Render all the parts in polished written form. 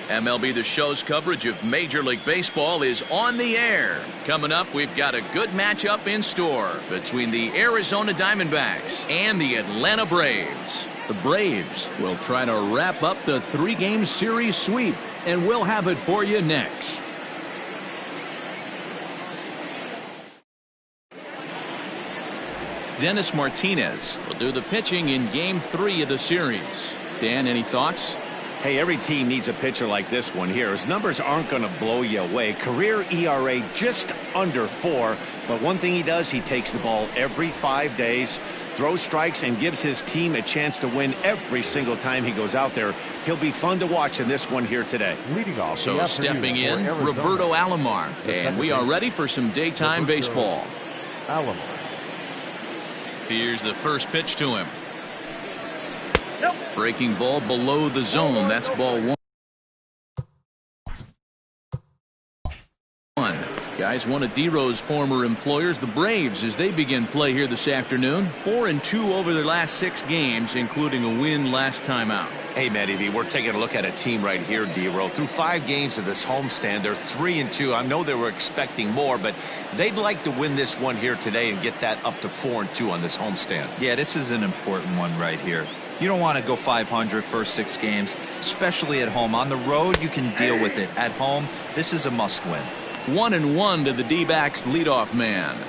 MLB The Show's coverage of Major League Baseball is on the air. Coming up, we've got a good matchup in store between the Arizona Diamondbacks and the Atlanta Braves. The Braves will try to wrap up the three-game series sweep, and we'll have it for you next. Dennis Martinez will do the pitching in Game 3 of the series. Dan, any thoughts? Hey, every team needs a pitcher like this one here. His numbers aren't going to blow you away. Career ERA just under 4. But one thing he does, he takes the ball every 5 days, throws strikes, and gives his team a chance to win every single time he goes out there. He'll be fun to watch in this one here today. So stepping in, Roberto Alomar. And we are ready for some daytime baseball. Here's the first pitch to him. Breaking ball below the zone. That's ball 1. Guys, one of D-Row's former employers, the Braves, as they begin play here this afternoon. 4-2 over their last 6 games, including a win last time out. Hey, Matty V, we're taking a look at a team right here, D-Row. Through 5 games of this homestand, they're 3-2. I know they were expecting more, but they'd like to win this one here today and get that up to 4-2 on this homestand. Yeah, this is an important one right here. You don't want to go 500 first 6 games, especially at home. On the road, you can deal with it. At home, this is a must-win. 1-1 to the D-backs leadoff man.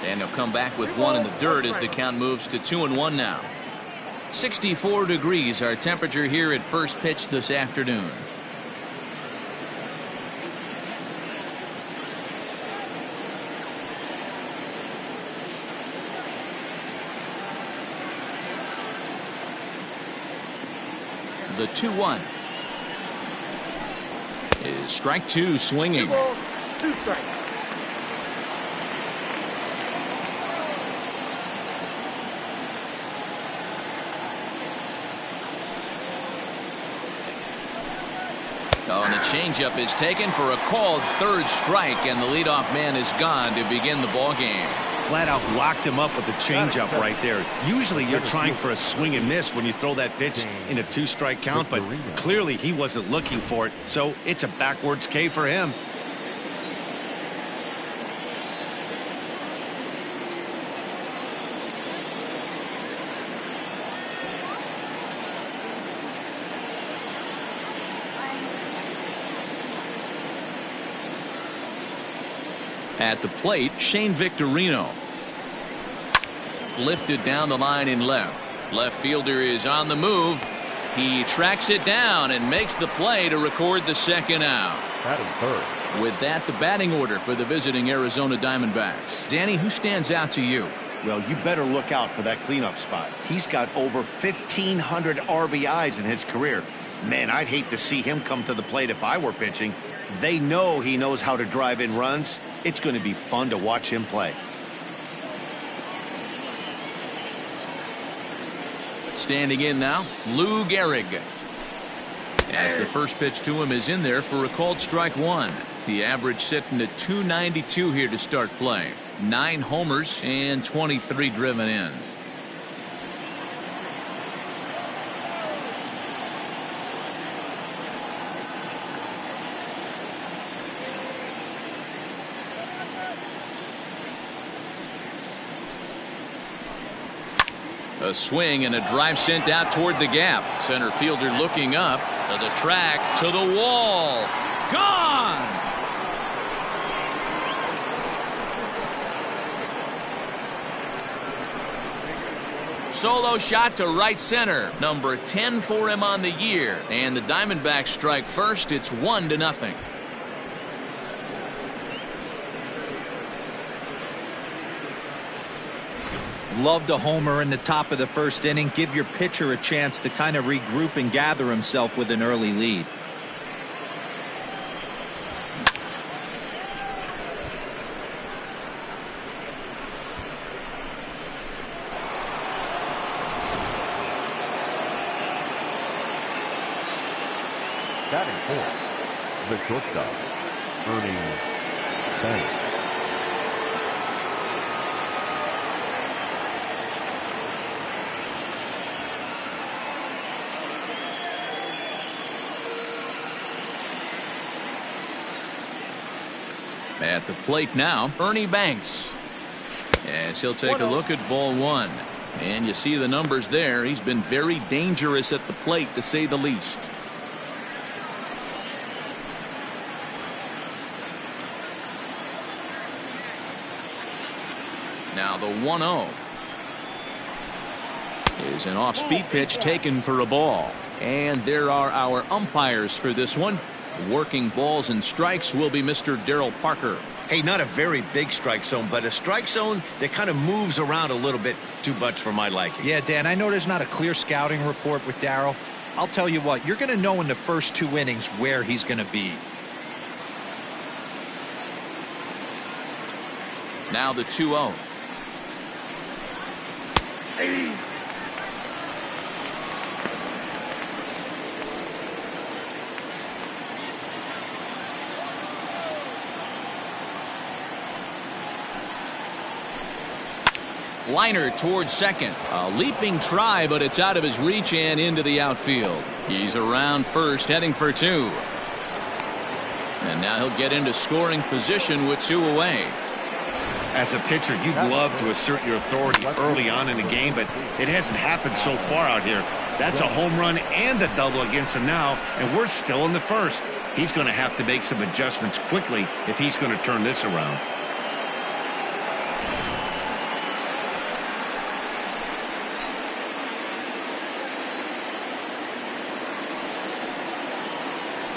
And he'll come back with one in the dirt as the count moves to 2-1 now. 64 degrees our temperature here at first pitch this afternoon. The 2-1 is strike 2 swinging. 2 strikes. Oh, and the changeup is taken for a called third strike, and the leadoff man is gone to begin the ball game. Flat out locked him up with the changeup right there. Usually you're trying for a swing and miss when you throw that pitch in a 2-strike count, but clearly he wasn't looking for it, so it's a backwards K for him. At the plate, Shane Victorino. Lifted down the line in left. Left fielder is on the move. He tracks it down and makes the play to record the second out. That is third. With that, the batting order for the visiting Arizona Diamondbacks. Danny, who stands out to you? Well, you better look out for that cleanup spot. He's got over 1,500 RBIs in his career. Man, I'd hate to see him come to the plate if I were pitching. They know he knows how to drive in runs. It's going to be fun to watch him play. Standing in now, Lou Gehrig. As the first pitch to him is in there for a called strike 1. The average sitting at 292 here to start play. 9 homers and 23 driven in. A swing and a drive sent out toward the gap. Center fielder looking up to the track, to the wall. Gone! Solo shot to right center. Number 10 for him on the year. And the Diamondbacks strike first. It's 1-0. Loved a homer in the top of the first inning. Give your pitcher a chance to kind of regroup and gather himself with an early lead. Batting fourth, the shortstop, Ernie Banks. At the plate now, Ernie Banks. As he'll take a look at ball one. And you see the numbers there. He's been very dangerous at the plate, to say the least. Now the 1-0 is an off-speed pitch taken for a ball. And there are our umpires for this one. Working balls and strikes will be Mr. Darryl Parker. Hey, not a very big strike zone, but a strike zone that kind of moves around a little bit too much for my liking. Yeah, Dan, I know there's not a clear scouting report with Darryl. I'll tell you what, you're going to know in the first 2 innings where he's going to be. Now the 2-0. Liner towards second. A leaping try, but it's out of his reach and into the outfield. He's around first, heading for 2. And now he'll get into scoring position with 2 away. As a pitcher, you'd love to assert your authority early on in the game, but it hasn't happened so far out here. That's a home run and a double against him now, and we're still in the first. He's going to have to make some adjustments quickly if he's going to turn this around.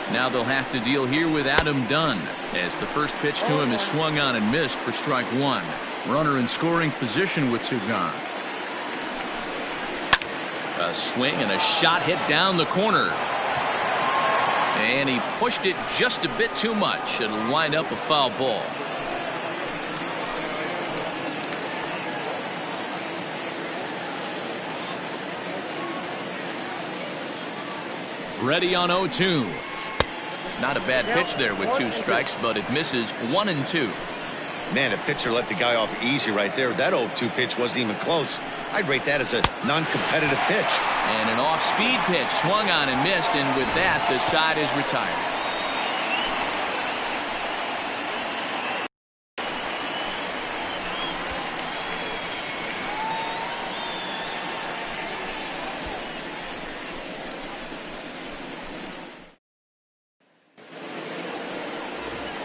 Now they'll have to deal here with Adam Dunn, as the first pitch to him is swung on and missed for strike 1. Runner in scoring position with 2 gone. A swing and a shot hit down the corner. And he pushed it just a bit too much. It'll wind up a foul ball. Ready on 0-2. Not a bad pitch there with 2 strikes, but it misses 1 and 2. Man, a pitcher let the guy off easy right there. That 0-2 pitch wasn't even close. I'd rate that as a non-competitive pitch. And an off-speed pitch swung on and missed, and with that, the side is retired.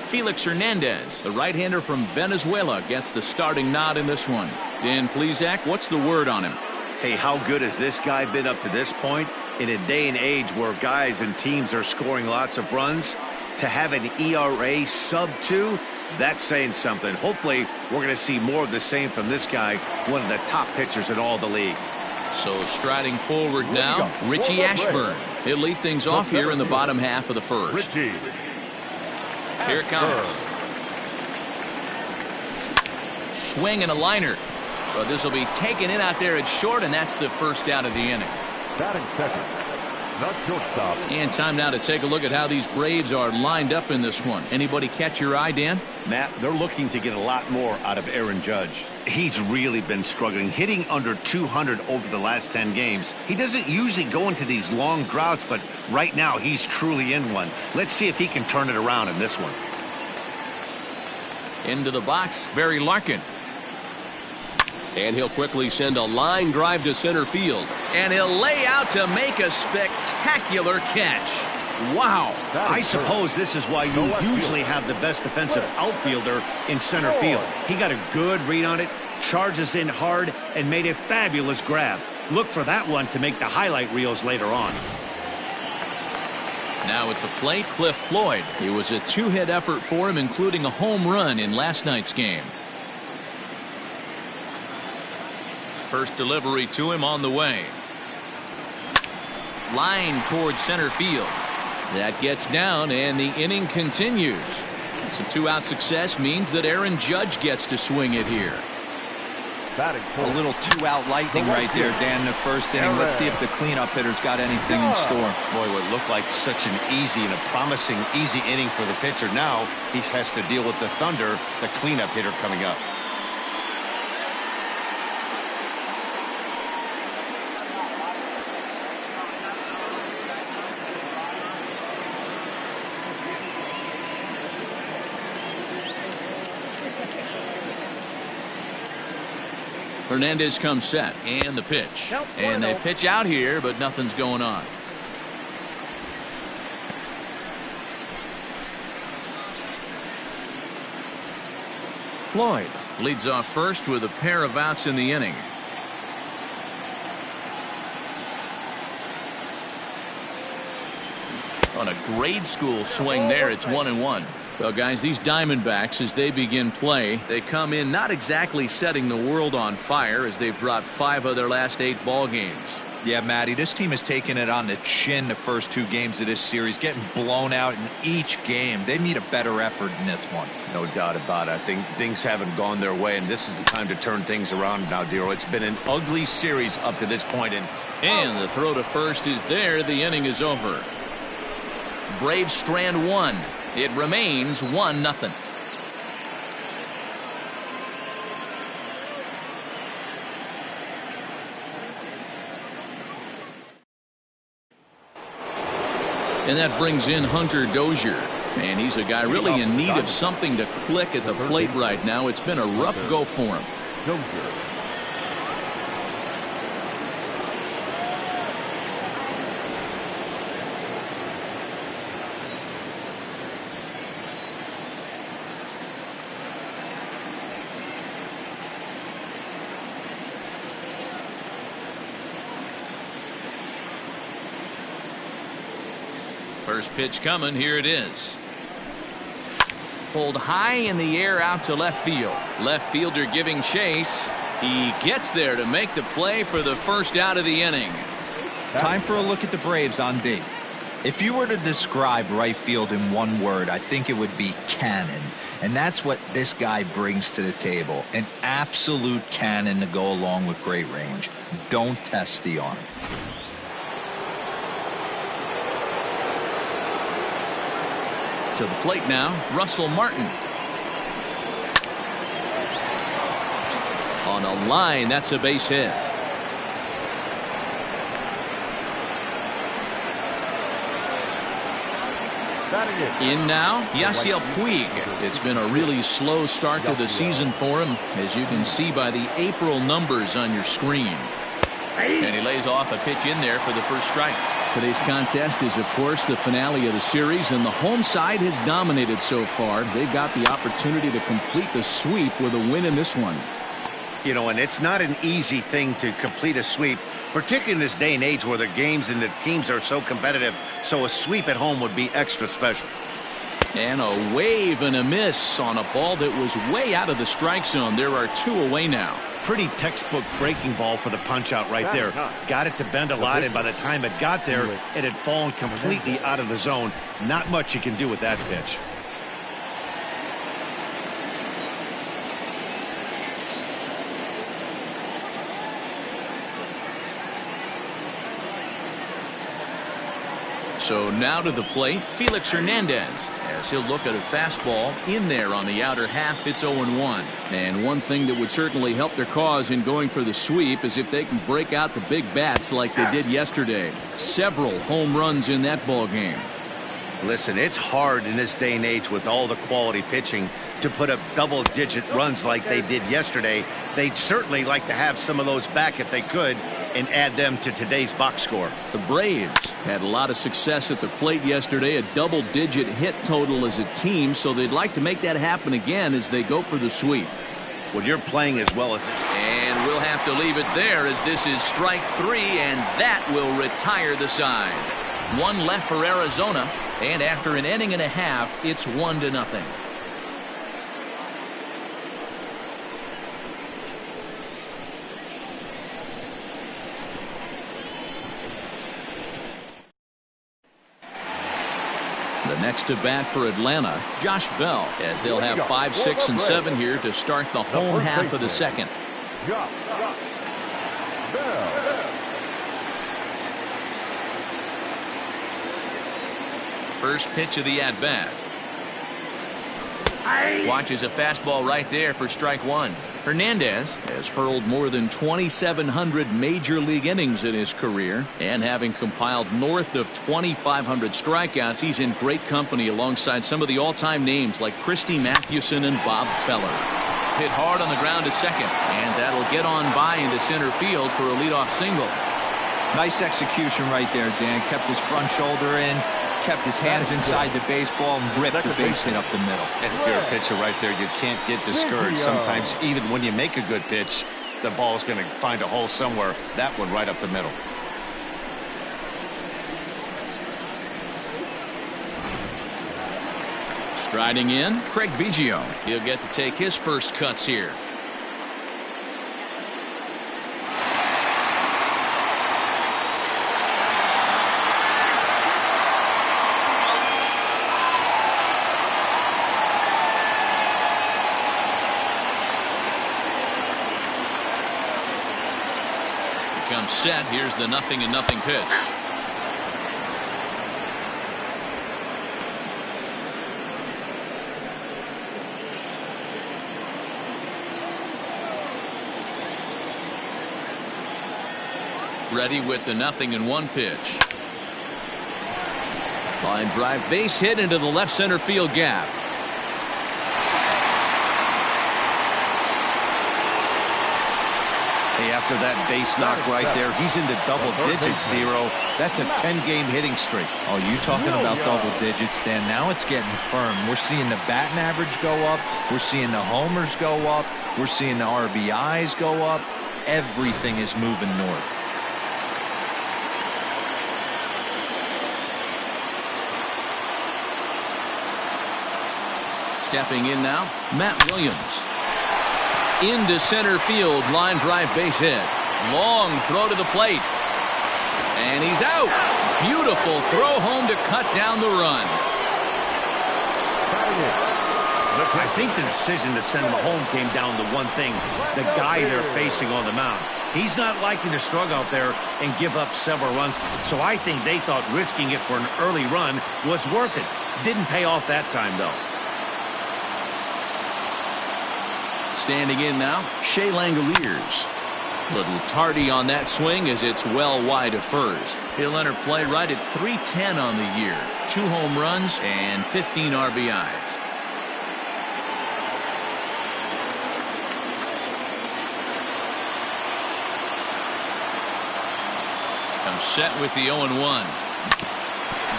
Felix Hernandez, the right-hander from Venezuela, gets the starting nod in this one. Dan Plesac, what's the word on him? Hey, how good has this guy been up to this point? In a day and age where guys and teams are scoring lots of runs, to have an ERA sub-2, that's saying something. Hopefully, we're going to see more of the same from this guy, one of the top pitchers in all the league. So striding forward now, Richie Ashburn. He'll lead things off here in the bottom half of the first. Here it comes. Swing and a liner. But this will be taken in out there at short, and that's the first out of the inning. Batting second, the shortstop. And time now to take a look at how these Braves are lined up in this one. Anybody catch your eye, Dan? Matt, they're looking to get a lot more out of Aaron Judge. He's really been struggling, hitting under 200 over the last 10 games. He doesn't usually go into these long droughts, but right now he's truly in one. Let's see if he can turn it around in this one. Into the box, Barry Larkin. And he'll quickly send a line drive to center field. And he'll lay out to make a spectacular catch. Wow. I suppose this is why you usually have the best defensive outfielder in center field. He got a good read on it, charges in hard, and made a fabulous grab. Look for that one to make the highlight reels later on. Now at the plate, Cliff Floyd. It was a 2-hit effort for him, including a home run in last night's game. First delivery to him on the way. Line towards center field. That gets down, and the inning continues. Some 2-out success means that Aaron Judge gets to swing it here. Batting A fourth. little two-out lightning right there, Dan, in the first inning. Let's see if the cleanup hitter's got anything in store. Boy, what looked like such an easy and a promising easy inning for the pitcher. Now he has to deal with the Thunder, the cleanup hitter coming up. Hernandez comes set, and the pitch. And they pitch out here, but nothing's going on. Floyd leads off first with a pair of outs in the inning. On a grade school swing there, it's 1-1. Well, guys, these Diamondbacks, as they begin play, they come in not exactly setting the world on fire, as they've dropped 5 of their last 8 ball games. Yeah, Matty, this team has taken it on the chin the first 2 games of this series, getting blown out in each game. They need a better effort in this one. No doubt about it. I think things haven't gone their way, and this is the time to turn things around now, Dero. It's been an ugly series up to this point. And the throw to first is there. The inning is over. Braves strand 1. It remains 1-0. And that brings in Hunter Dozier. And he's a guy really in need of something to click at the plate right now. It's been a rough go for him. Dozier. First pitch coming. Here it is. Pulled high in the air out to left field. Left fielder giving chase. He gets there to make the play for the first out of the inning. Time for a look at the Braves on D. If you were to describe right field in one word, I think it would be cannon. And that's what this guy brings to the table. An absolute cannon to go along with great range. Don't test the arm. To the plate now, Russell Martin. On a line, that's a base hit. In now, Yasiel Puig. It's been a really slow start to the season for him, as you can see by the April numbers on your screen. And he lays off a pitch in there for the first strike. Today's contest is, of course, the finale of the series, and the home side has dominated so far. They've got the opportunity to complete the sweep with a win in this one. You know, and it's not an easy thing to complete a sweep, particularly in this day and age where the games and the teams are so competitive. So a sweep at home would be extra special. And a wave and a miss on a ball that was way out of the strike zone. There are 2 away now. Pretty textbook breaking ball for the punch out right there. Got it to bend a lot, and by the time it got there, it had fallen completely out of the zone. Not much you can do with that pitch. So now to the plate, Felix Hernandez, as he'll look at a fastball in there on the outer half. It's 0-1. And one thing that would certainly help their cause in going for the sweep is if they can break out the big bats like they did yesterday. Several home runs in that ball game. Listen, it's hard in this day and age with all the quality pitching to put up double-digit runs like they did yesterday. They'd certainly like to have some of those back if they could and add them to today's box score. The Braves had a lot of success at the plate yesterday, a double-digit hit total as a team, so they'd like to make that happen again as they go for the sweep. Well, you're playing as well as it. And we'll have to leave it there as this is strike 3, and that will retire the side. 1 left for Arizona, and after an inning and a half, it's 1-0. The next to bat for Atlanta, Josh Bell, as they'll have 5, 6, and 7 here to start the home half of the second. Jock. Bell. First pitch of the at-bat. Watches a fastball right there for strike one. Hernandez has hurled more than 2,700 major league innings in his career, and having compiled north of 2,500 strikeouts, he's in great company alongside some of the all-time names like Christy Mathewson and Bob Feller. Hit hard on the ground to second, and that'll get on by into center field for a leadoff single. Nice execution right there, Dan. Kept his front shoulder in, kept his hands inside the baseball, and ripped the base hit up the middle. And if you're a pitcher right there, you can't get discouraged. Sometimes even when you make a good pitch, the ball's going to find a hole somewhere. That one right up the middle. Striding in, Craig Biggio. He'll get to take his first cuts here. Comes set. Here's the 0-0 pitch. Ready with the 0-1 pitch. Line drive, base hit into the left center field gap. After that base knock right there, he's into double digits, Dero. That's a 10-game hitting streak. Oh, you talking about double digits, Dan? Now it's getting firm. We're seeing the batting average go up. We're seeing the homers go up. We're seeing the RBIs go up. Everything is moving north. Stepping in now, Matt Williams. Into center field, line drive base hit. Long throw to the plate. And he's out. Beautiful throw home to cut down the run. I think the decision to send him home came down to one thing. The guy they're facing on the mound. He's not liking to struggle out there and give up several runs. So I think they thought risking it for an early run was worth it. Didn't pay off that time, though. Standing in now, Shea Langoliers. Little tardy on that swing as it's well wide of first. He'll enter play right at .310 on the year. 2 home runs and 15 RBIs. Comes set with the 0-1.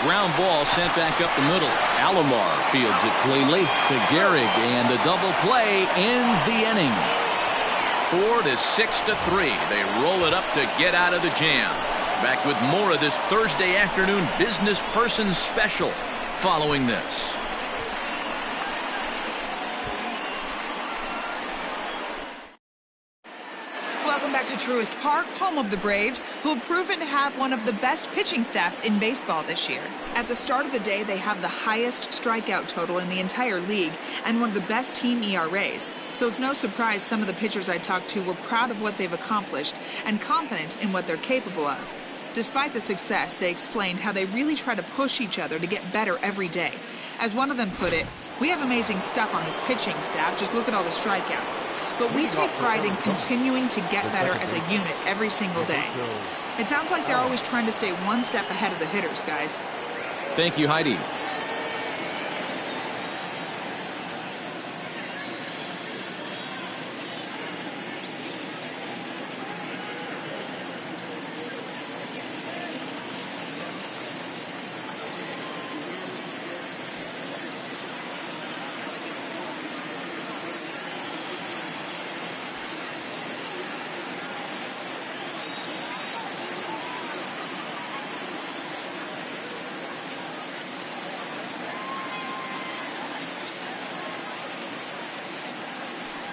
Ground ball sent back up the middle. Alomar fields it cleanly to Gehrig, and the double play ends the inning. 4-6-3. They roll it up to get out of the jam. Back with more of this Thursday afternoon business person special following this. Welcome back to Truist Park, home of the Braves, who have proven to have one of the best pitching staffs in baseball this year. At the start of the day, they have the highest strikeout total in the entire league and one of the best team ERAs. So it's no surprise some of the pitchers I talked to were proud of what they've accomplished and confident in what they're capable of. Despite the success, they explained how they really try to push each other to get better every day. As one of them put it, "We have amazing stuff on this pitching staff, just look at all the strikeouts. But we take pride in continuing to get better as a unit every single day." It sounds like they're always trying to stay one step ahead of the hitters, guys. Thank you, Heidi.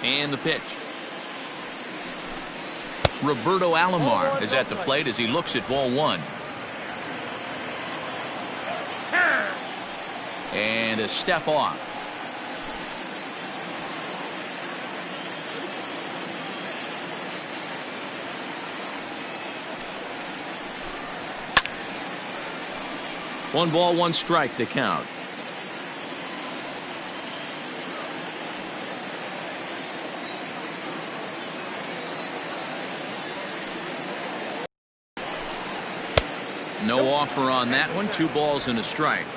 And the pitch. Roberto Alomar is at the plate as he looks at ball one. And a step off. One ball, one strike to count. No offer on that one. 2 balls and a strike.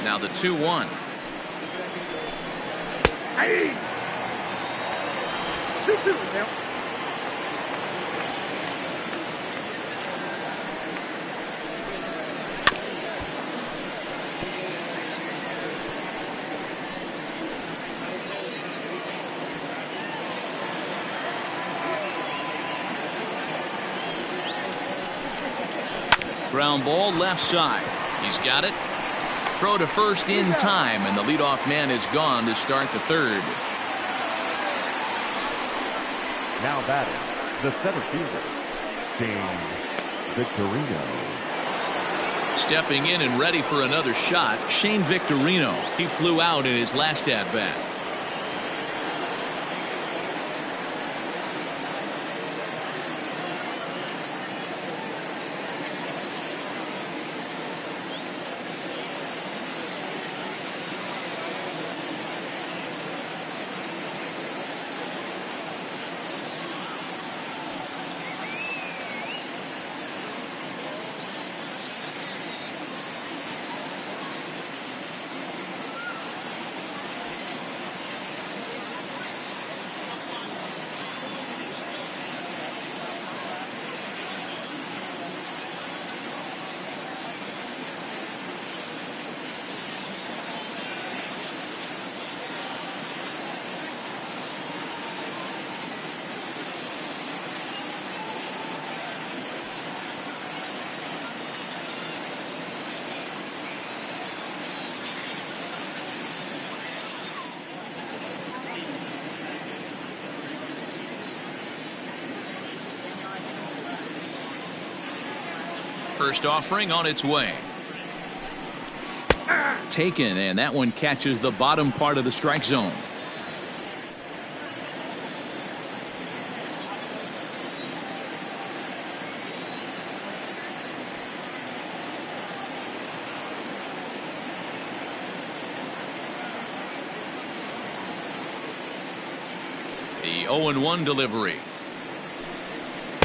Now the 2-1. Hey! 2-2 now. Ground ball left side. He's got it. Throw to first in time, and the leadoff man is gone to start the third. Now batting, the center fielder, Shane Victorino. Stepping in and ready for another shot, Shane Victorino. He flew out in his last at-bat. First offering on its way. Taken, and that one catches the bottom part of the strike zone. The 0-1 delivery.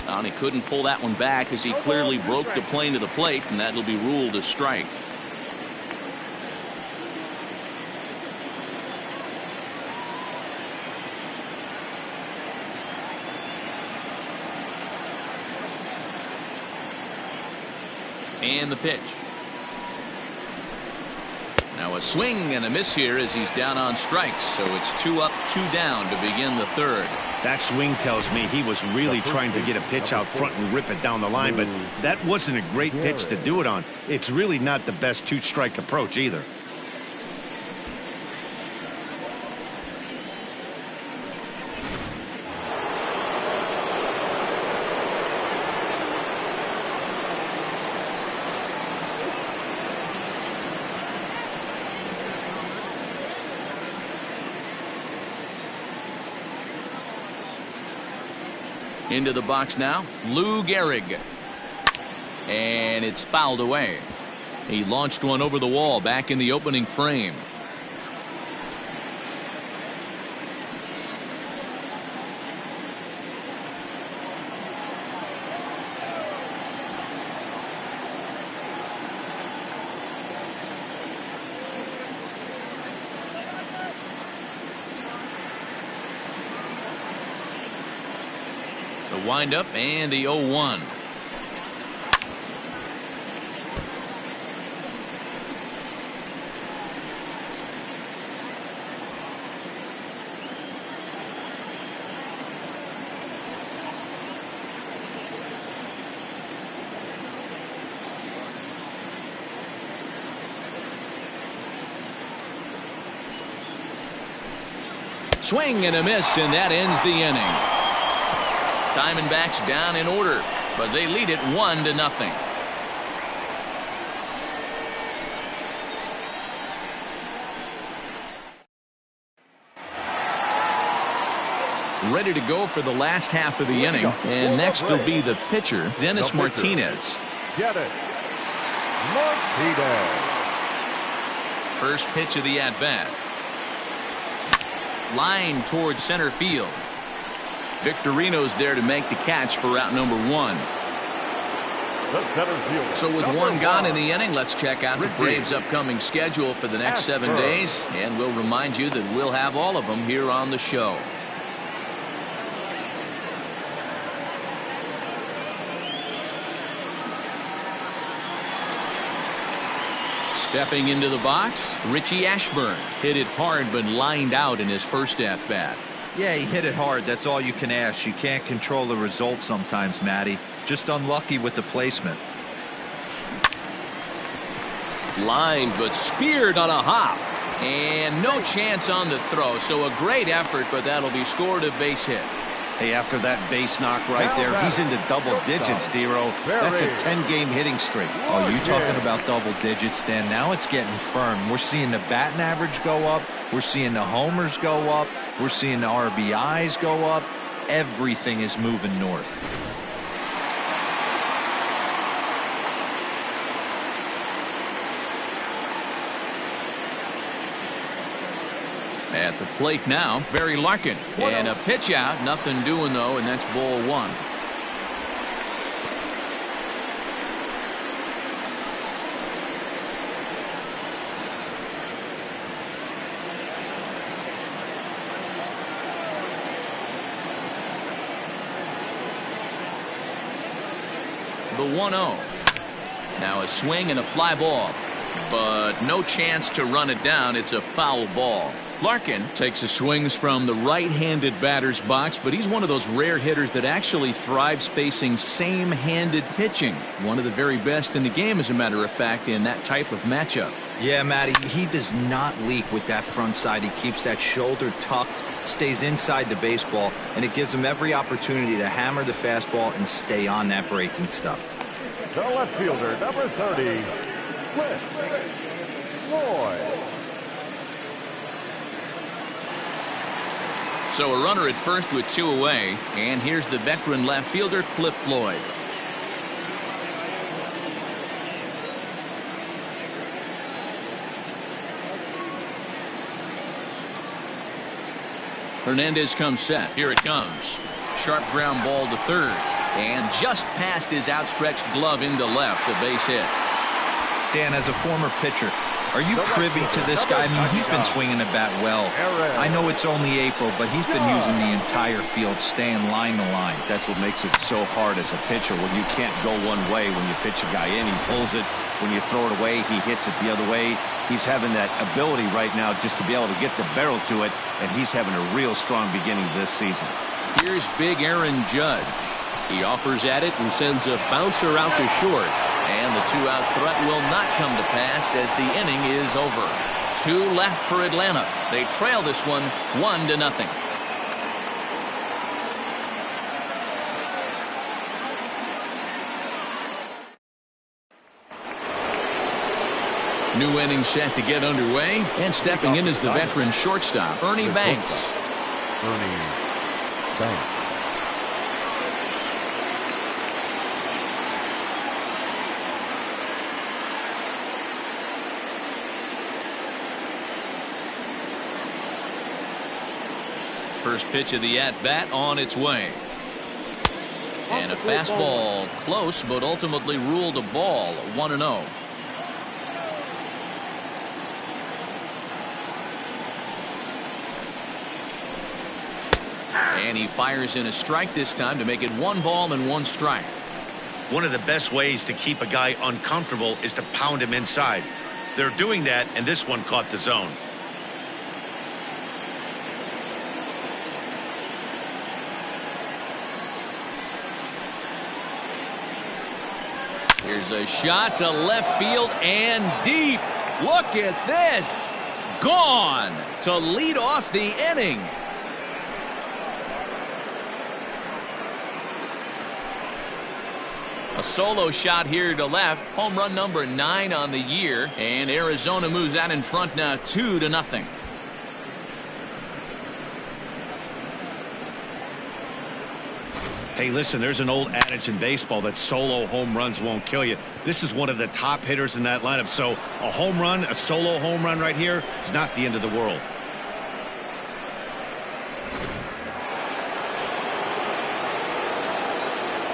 And he couldn't pull that one back as he clearly broke the plane to the plate, and that'll be ruled a strike. And the pitch. Now a swing and a miss here as he's down on strikes, so it's 2 up, 2 down to begin the third. That swing tells me he was really trying to get a pitch out front and rip it down the line, but that wasn't a great pitch to do it on. It's really not the best 2-strike approach either. Into the box now, Lou Gehrig. And it's fouled away. He launched one over the wall back in the opening frame. The windup and the 0-1. Swing and a miss, and that ends the inning. Diamondbacks down in order, but they lead it 1-0. ready to go for the last half of the inning. And next will be the pitcher, Dennis Martinez. Get it. Martinez. First pitch of the at-bat. Line towards center field. Victorino's there to make the catch for out number 1. So with one gone in the inning, let's check out the Braves' upcoming schedule for the next 7 days, and we'll remind you that we'll have all of them here on the show. Stepping into the box, Richie Ashburn hit it hard but lined out in his first at-bat. Yeah, he hit it hard. That's all you can ask. You can't control the result sometimes, Matty. Just unlucky with the placement. Lined but speared on a hop. And no chance on the throw. So a great effort, but that'll be scored a base hit. Hey, after that base knock right there, he's into double digits, Dero. That's a 10-game hitting streak. Oh, you talking about double digits, Dan? Now it's getting firm. We're seeing the batting average go up. We're seeing the homers go up. We're seeing the RBIs go up. Everything is moving north. At the plate now, Barry Larkin. And a pitch out, nothing doing though, and that's ball 1. The 1-0. Now a swing and a fly ball, but no chance to run it down. It's a foul ball. Larkin takes his swings from the right-handed batter's box, but he's one of those rare hitters that actually thrives facing same-handed pitching. One of the very best in the game, as a matter of fact, in that type of matchup. Yeah, Matty, he does not leak with that front side. He keeps that shoulder tucked, stays inside the baseball, and it gives him every opportunity to hammer the fastball and stay on that breaking stuff. The left fielder, number 30, Cliff Floyd. So a runner at first with 2 away, and here's the veteran left fielder, Cliff Floyd. Hernandez comes set. Here it comes. Sharp ground ball to third, and just past his outstretched glove into left, a base hit. Dan, as a former pitcher, are you privy to this guy? I mean, he's been swinging the bat well. I know it's only April, but he's been using the entire field, staying line to line. That's what makes it so hard as a pitcher when you can't go one way when you pitch a guy in. He pulls it. When you throw it away, he hits it the other way. He's having that ability right now just to be able to get the barrel to it, and he's having a real strong beginning this season. Here's big Aaron Judge. He offers at it and sends a bouncer out to short. And the 2-out threat will not come to pass as the inning is over. 2 left for Atlanta. They trail this one 1-0. New inning set to get underway, and stepping in is the veteran shortstop, Ernie Banks. Ernie Banks. First pitch of the at-bat on its way. And a fastball close, but ultimately ruled a ball, 1-0. And he fires in a strike this time to make it 1 ball and 1 strike. One of the best ways to keep a guy uncomfortable is to pound him inside. They're doing that, and this one caught the zone. Here's a shot to left field and deep. Look at this. Gone to lead off the inning. A solo shot here to left. Home run number 9 on the year. And Arizona moves out in front now 2-0. Hey, listen, there's an old adage in baseball that solo home runs won't kill you. This is one of the top hitters in that lineup. So a home run, a solo home run right here is not the end of the world.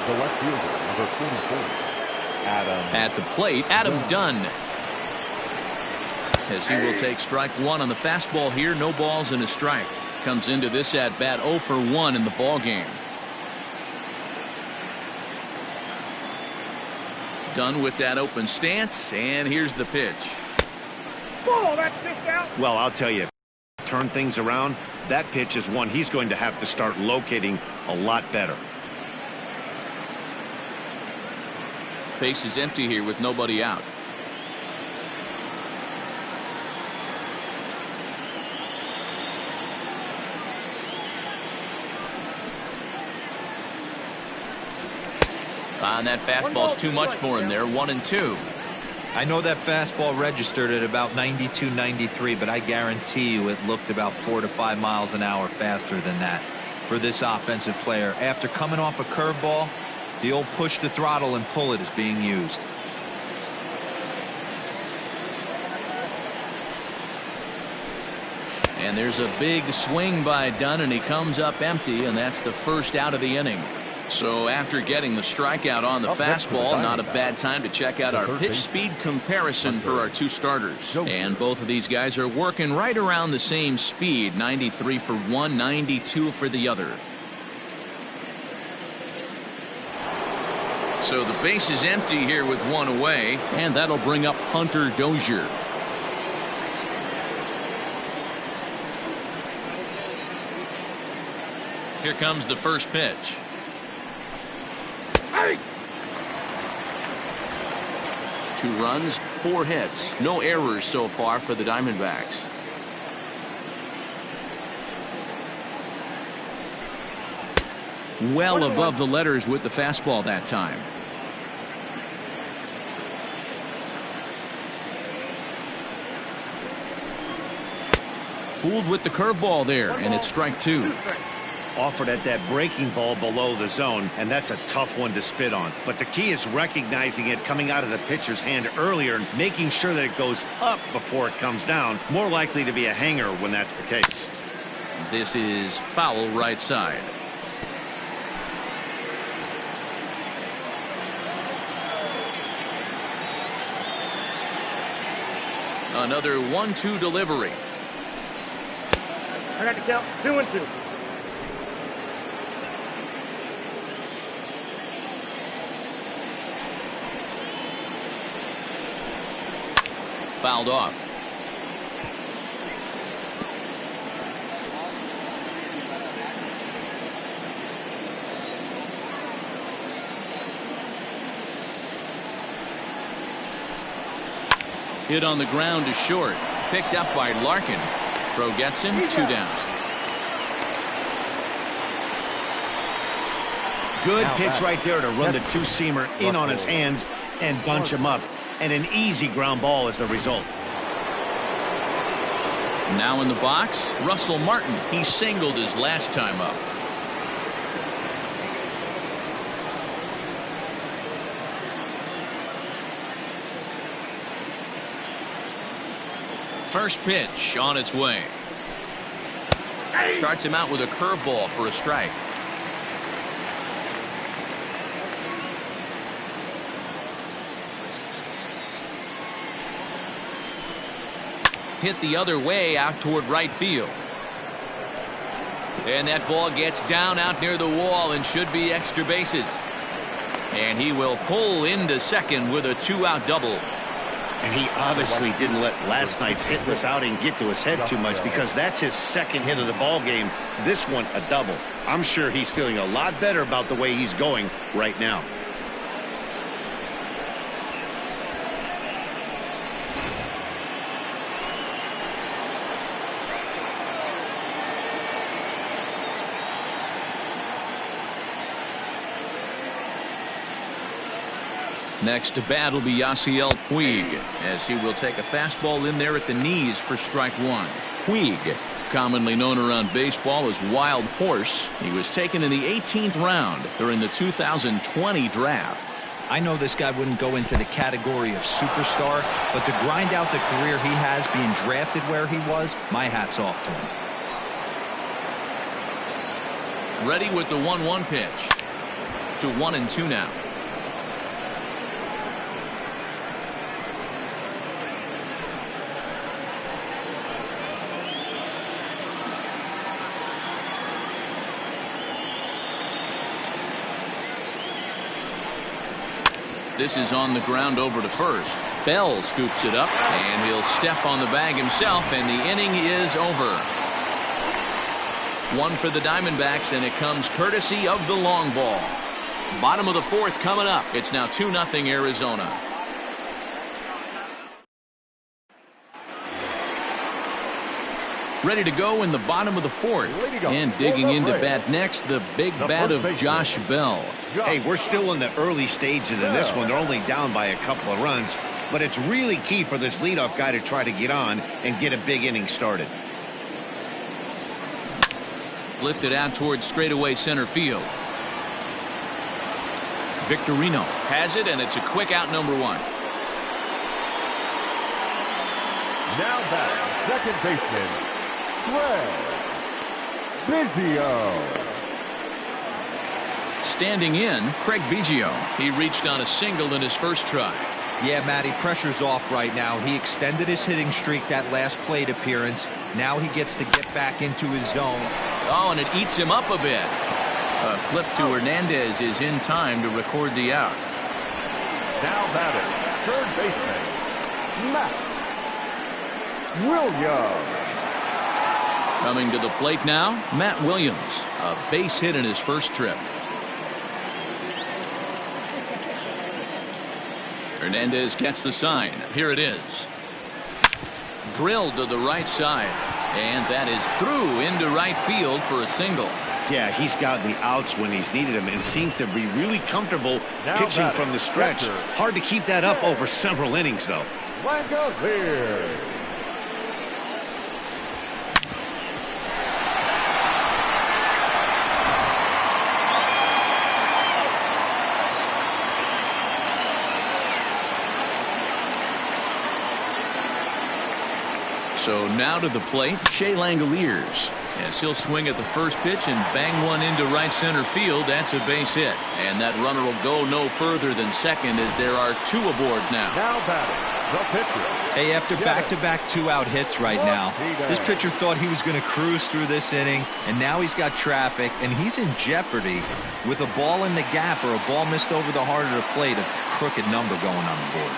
The left fielder, number 24, Adam. At the plate, Adam Dunn. As he will take strike one on the fastball here. No balls and a strike. Comes into this at bat 0 for 1 in the ball game. Done with that open stance, and here's the pitch. Oh, that's just out. Well, I'll tell you, turn things around. That pitch is one he's going to have to start locating a lot better. Base is empty here with nobody out. And that fastball's too much for him there. 1-2. I know that fastball registered at about 92, 93, but I guarantee you it looked about 4 to 5 miles an hour faster than that for this offensive player. After coming off a curveball, the old push the throttle and pull it is being used. And there's a big swing by Dunn, and he comes up empty, and that's the first out of the inning. So after getting the strikeout on the fastball, not a bad time to check out our pitch speed comparison for our two starters. And both of these guys are working right around the same speed. 93 for one, 92 for the other. So the base is empty here with one away, and that'll bring up Hunter Dozier. Here comes the first pitch. 2 runs, 4 hits, no errors so far for the Diamondbacks. Well above the letters with the fastball that time. Fooled with the curveball there, and it's strike 2. Offered at that breaking ball below the zone, and that's a tough one to spit on. But the key is recognizing it coming out of the pitcher's hand earlier and making sure that it goes up before it comes down. More likely to be a hanger when that's the case. This is foul right side. Another 1-2 delivery. I got to count 2-2. Fouled off. Hit on the ground to short. Picked up by Larkin. Throw gets him. 2 down. Good pitch right there to run the two-seamer in on his hands and bunch him up. And an easy ground ball is the result. Now in the box, Russell Martin. He singled his last time up. First pitch on its way. Starts him out with a curveball for a strike. Hit the other way out toward right field. And that ball gets down out near the wall and should be extra bases. And he will pull into second with a 2-out double. And he obviously didn't let last night's hitless outing get to his head too much, because that's his second hit of the ball game. This one a double. I'm sure he's feeling a lot better about the way he's going right now. Next to bat will be Yasiel Puig, as he will take a fastball in there at the knees for strike one. Puig, commonly known around baseball as Wild Horse, he was taken in the 18th round during the 2020 draft. I know this guy wouldn't go into the category of superstar, but to grind out the career he has being drafted where he was, my hat's off to him. Ready with the 1-1 pitch. To 1-2 now. This is on the ground over to first. Bell scoops it up, and he'll step on the bag himself, and the inning is over. One for the Diamondbacks, and it comes courtesy of the long ball. Bottom of the fourth coming up. It's now 2-0 Arizona. Ready to go in the bottom of the fourth. And digging into bat next, the big bat of Josh Bell. Hey, we're still in the early stages of this one. They're only down by a couple of runs, but it's really key for this leadoff guy to try to get on and get a big inning started. Lifted out towards straightaway center field. Victorino has it, and it's a quick out, number one. Now batting, second baseman, Craig Biggio. Standing in, Craig Biggio. He reached on a single in his first try. Yeah, Matty, pressure's off right now. He extended his hitting streak that last plate appearance. Now he gets to get back into his zone. Oh, and it eats him up a bit. A flip to Hernandez is in time to record the out. Now batting, third baseman, Matt Williams. Coming to the plate now, Matt Williams. A base hit in his first trip. Hernandez gets the sign. Here it is. Drilled to the right side. And that is through into right field for a single. Yeah, he's got the outs when he's needed them and seems to be really comfortable pitching from the stretch. Hard to keep that up over several innings, though. Langoliers. So now to the plate, Shea Langoliers. As he'll swing at the first pitch and bang one into right center field. That's a base hit. And that runner will go no further than second as there are two aboard now. Now batting, the pitcher. Hey, after back-to-back two-out hits right now, this pitcher thought he was going to cruise through this inning, and now he's got traffic, and he's in jeopardy with a ball in the gap or a ball missed over the heart of the plate, a crooked number going on the board.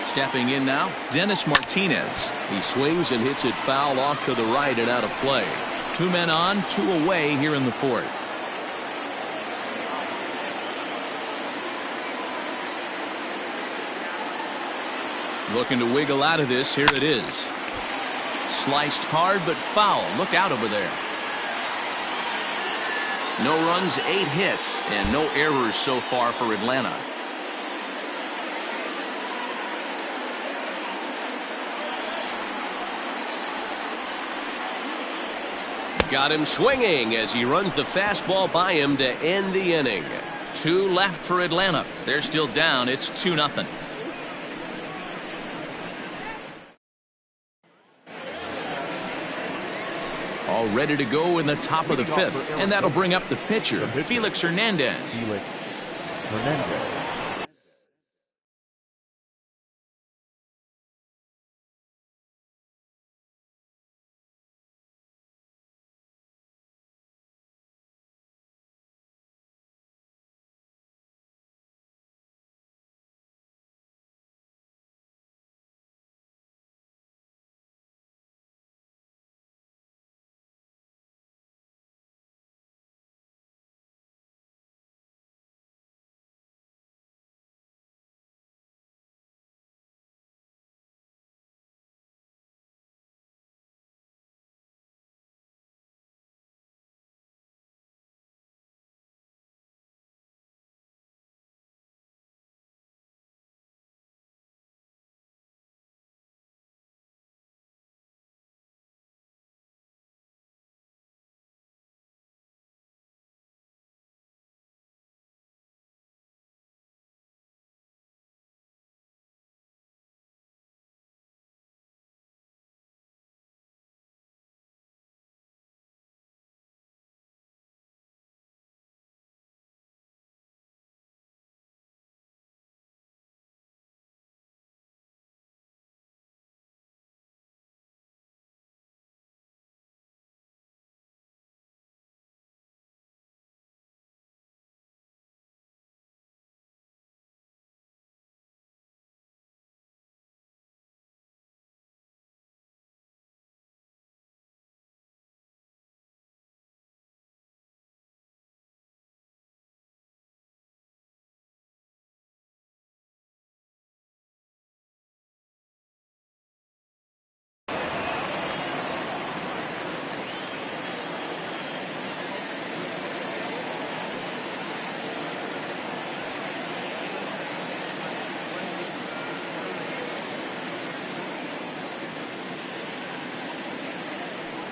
Stepping in now, Dennis Martinez. He swings and hits it foul off to the right and out of play. Two men on, two away here in the fourth. Looking to wiggle out of this. Here it is. Sliced hard but foul. Look out over there. No runs, 8 hits, and no errors so far for Atlanta. Got him swinging as he runs the fastball by him to end the inning. 2 left for Atlanta. They're still down. It's 2-0. All ready to go in the top of the 5th, and that'll bring up the pitcher, Felix Hernandez. Felix Hernandez.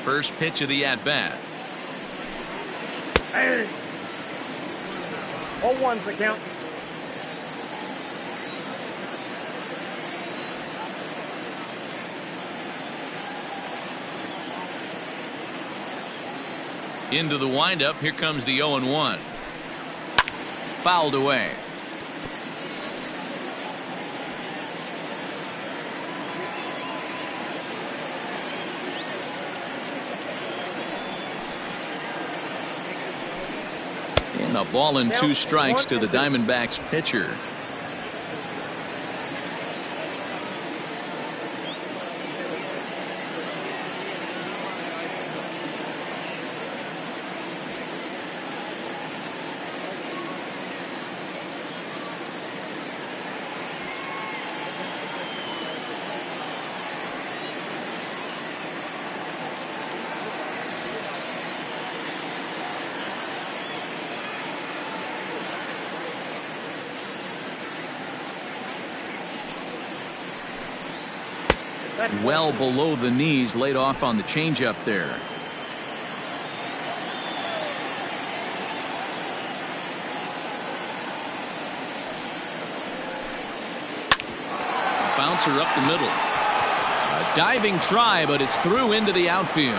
first pitch of the at-bat. Hey. 0-1's the count. Into the windup. Here comes the 0-1. Fouled away. And a ball and 2 strikes to the Diamondbacks pitcher. Well below the knees, laid off on the changeup there. Bouncer up the middle. A diving try, but it's through into the outfield.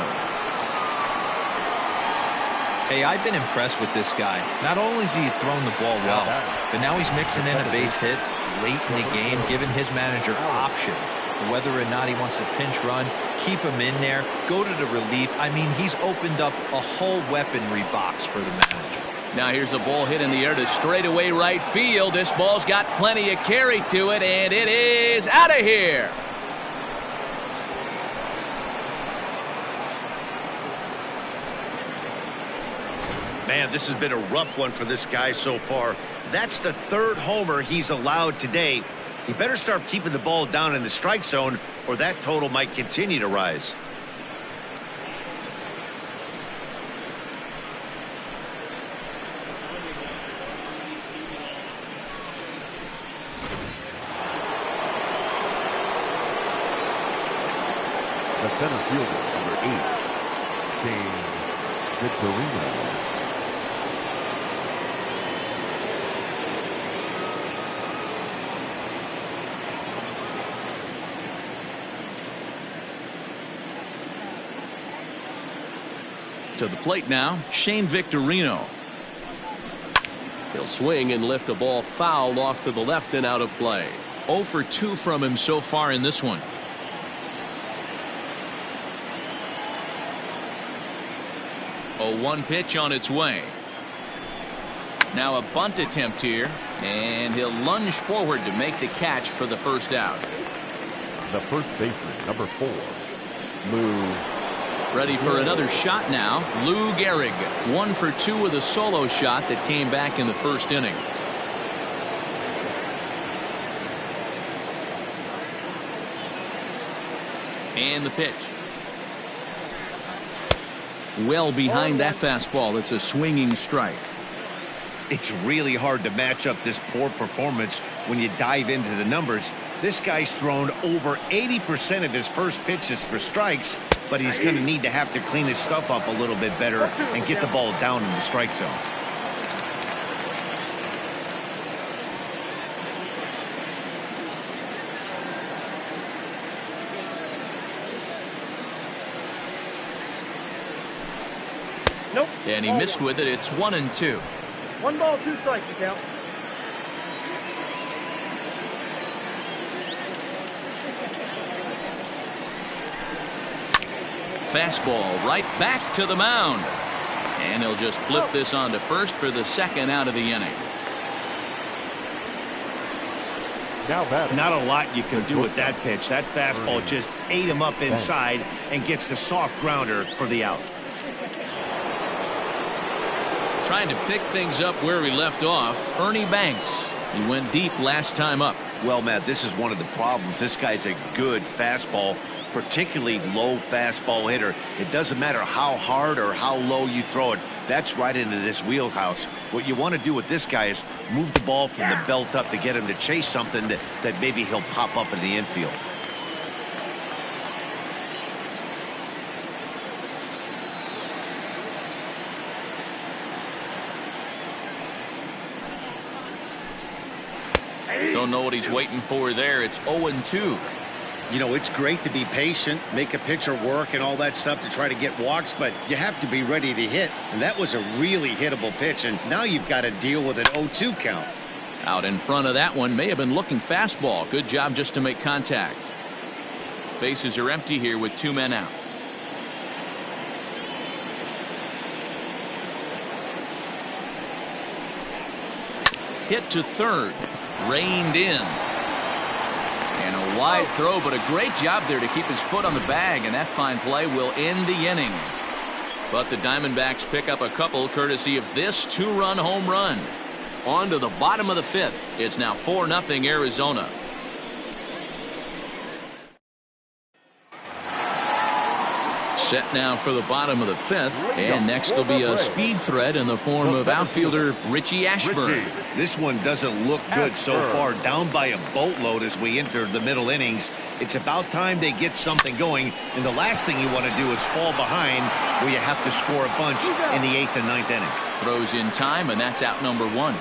Hey, I've been impressed with this guy. Not only has he thrown the ball well, but now he's mixing in a base hit late in the game, giving his manager options. Whether or not he wants to pinch run, keep him in there, go to the relief. I mean, he's opened up a whole weaponry box for the manager. Now here's a ball hit in the air to straightaway right field. This ball's got plenty of carry to it, and it is out of here. Man, this has been a rough one for this guy so far. That's the 3rd homer he's allowed today. He better start keeping the ball down in the strike zone, or that total might continue to rise. The center fielder, number 8, Victorino. To the plate now, Shane Victorino. He'll swing and lift a ball foul off to the left and out of play. 0 for 2 from him so far in this one. A 1 pitch on its way. Now a bunt attempt here, and he'll lunge forward to make the catch for the first out. The first baseman, number 4, Lou. Ready for another shot now. Lou Gehrig, 1 for 2 with a solo shot that came back in the first inning. And the pitch. Well behind that fastball. It's a swinging strike. It's really hard to match up this poor performance when you dive into the numbers. This guy's thrown over 80% of his first pitches for strikes, but he's going to need to have to clean his stuff up a little bit better and get the ball down in the strike zone. Nope. And he missed with it. It's 1-2. 1 ball, 2 strikes, you count. Fastball right back to the mound. And he'll just flip this on to first for the 2nd out of the inning. Not a lot you can do with that pitch. That fastball just ate him up inside and gets the soft grounder for the out. Trying to pick things up where we left off, Ernie Banks. He went deep last time up. Well, Matt, this is one of the problems. This guy's a good fastball, particularly low fastball hitter. It doesn't matter how hard or how low you throw it. That's right into this wheelhouse. What you want to do with this guy is move the ball from the belt up to get him to chase something that maybe he'll pop up in the infield. Don't know what he's waiting for there. It's 0-2. You know, it's great to be patient, make a pitcher work and all that stuff to try to get walks, but you have to be ready to hit. And that was a really hittable pitch, and now you've got to deal with an 0-2 count. Out in front of that one, may have been looking fastball. Good job just to make contact. Bases are empty here with 2 men out. Hit to third. Reined in. And a wide throw, but a great job there to keep his foot on the bag, and that fine play will end the inning. But the Diamondbacks pick up a couple courtesy of this 2-run home run. On to the bottom of the 5th. It's now 4-0 Arizona. Set now for the bottom of the 5th, and next will be a speed threat in the form of outfielder Richie Ashburn. This one doesn't look good so far, down by a boatload as we enter the middle innings. It's about time they get something going, and the last thing you want to do is fall behind where you have to score a bunch in the 8th and 9th inning. Throws in time, and that's out number 1.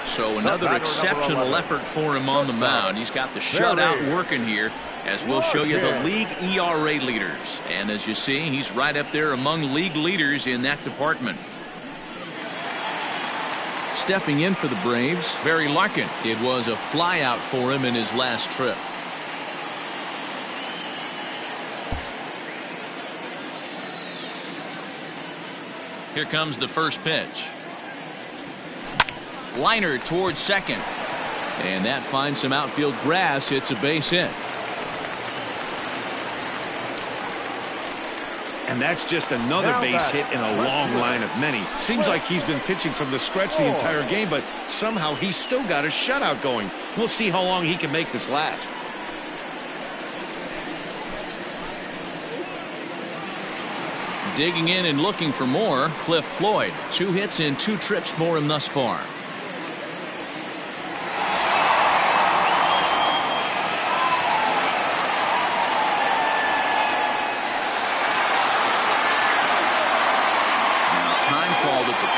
So another exceptional effort for him on the mound. He's got the shutout working here, as we'll show you the league ERA leaders. And as you see, he's right up there among league leaders in that department. Stepping in for the Braves, Barry Larkin. It was a flyout for him in his last trip. Here comes the first pitch. Liner towards second. And that finds some outfield grass. It's a base hit. And that's just another base hit in a long line of many. Seems like he's been pitching from the stretch the entire game, but somehow he's still got a shutout going. We'll see how long he can make this last. Digging in and looking for more, Cliff Floyd. 2 hits in 2 trips for him thus far.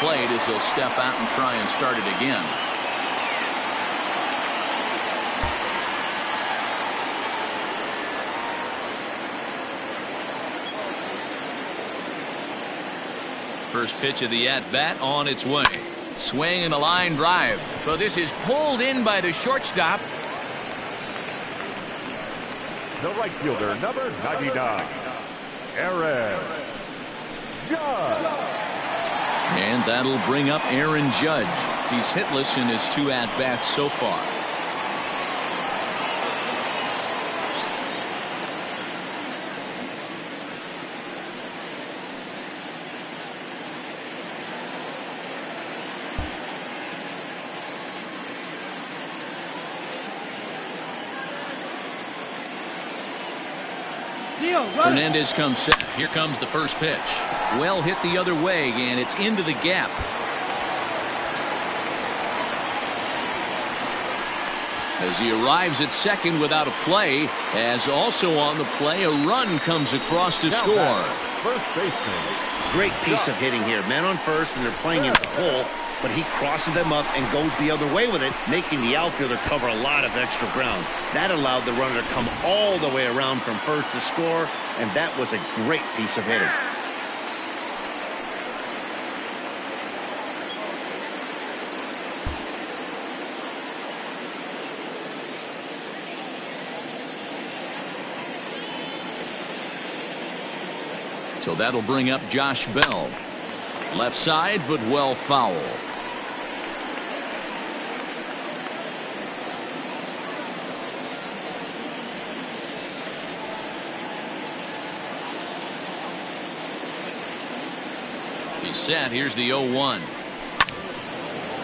Plate as he'll step out and try and start it again. First pitch of the at-bat on its way. Swing and a line drive. But this is pulled in by the shortstop. The right fielder, number 99, Aaron Judge. And that'll bring up Aaron Judge. He's hitless in his 2 at-bats so far. Hernandez comes set. Here comes the first pitch. Well hit the other way, and it's into the gap. As he arrives at second without a play, as also on the play, a run comes across to score. First baseman. Great piece of hitting here. Man on first, and they're playing into the pole, but he crosses them up and goes the other way with it, making the outfielder cover a lot of extra ground. That allowed the runner to come all the way around from first to score, and that was a great piece of hitting. So that'll bring up Josh Bell. Left side, but well foul. He's set. Here's the 0-1.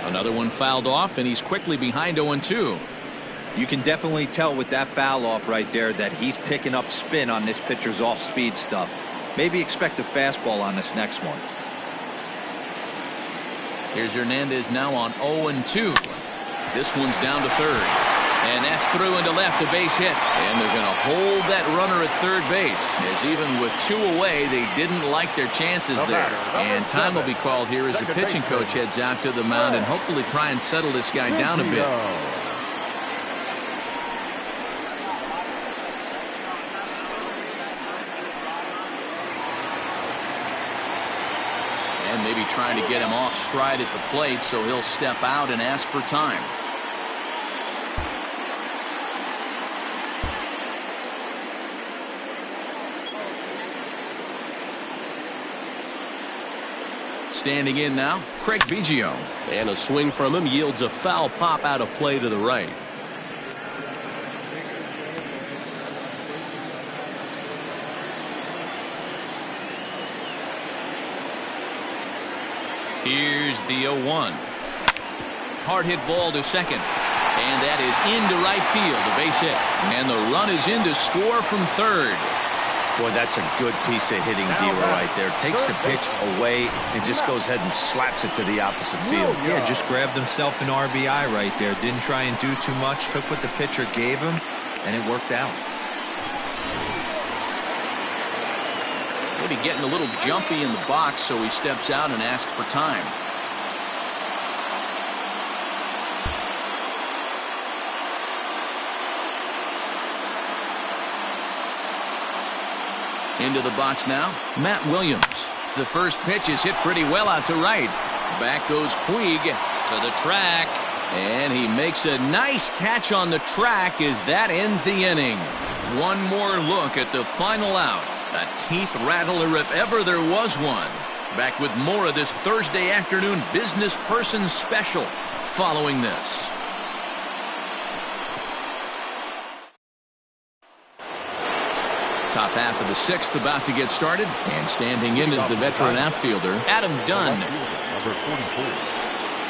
Another one fouled off, and he's quickly behind 0-2. You can definitely tell with that foul off right there that he's picking up spin on this pitcher's off-speed stuff. Maybe expect a fastball on this next one. Here's Hernandez now on 0-2. This one's down to third. And that's through into left, a base hit. And they're going to hold that runner at third base, as even with 2 away, they didn't like their chances there. And time will be called here as the pitching coach heads out to the mound and hopefully try and settle this guy down a bit. And maybe trying to get him off stride at the plate, so he'll step out and ask for time. Standing in now, Craig Biggio. And a swing from him yields a foul pop out of play to the right. Here's the 0-1. Hard hit ball to second. And that is into right field, a base hit. And the run is in to score from third. Boy, that's a good piece of hitting deal right there. Takes the pitch away and just goes ahead and slaps it to the opposite field. Yeah, just grabbed himself an RBI right there. Didn't try and do too much. Took what the pitcher gave him, and it worked out. Maybe getting a little jumpy in the box, so he steps out and asks for time. Into the box now, Matt Williams. The first pitch is hit pretty well out to right. Back goes Puig to the track, and he makes a nice catch on the track as that ends the inning. One more look at the final out. A teeth rattler if ever there was one. Back with more of this Thursday afternoon business person special following this. Top half of the 6th about to get started, and standing in is the veteran outfielder, Adam Dunn. Number 44,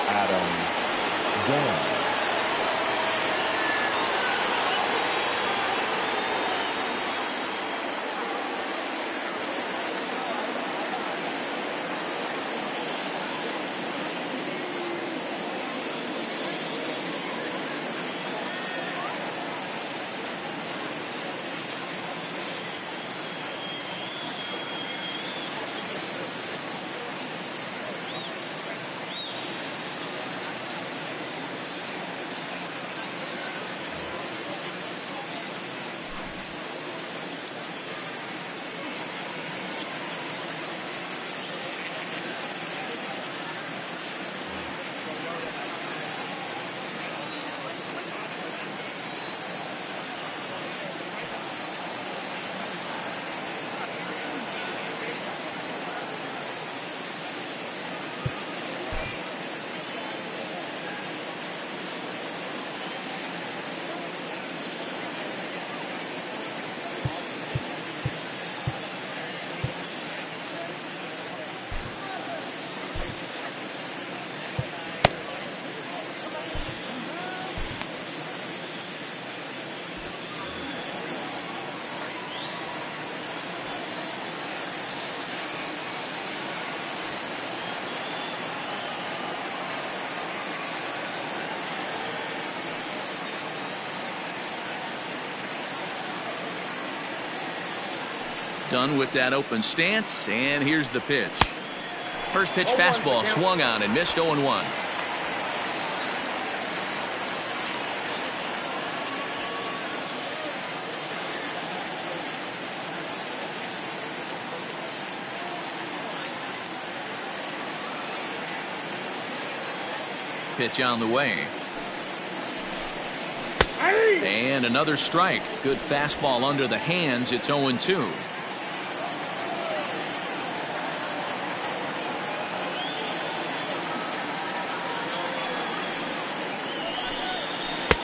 Adam Dunn. Done with that open stance, and here's the pitch. First pitch fastball swung on and missed 0-1. Pitch on the way. And another strike. Good fastball under the hands. It's 0-2.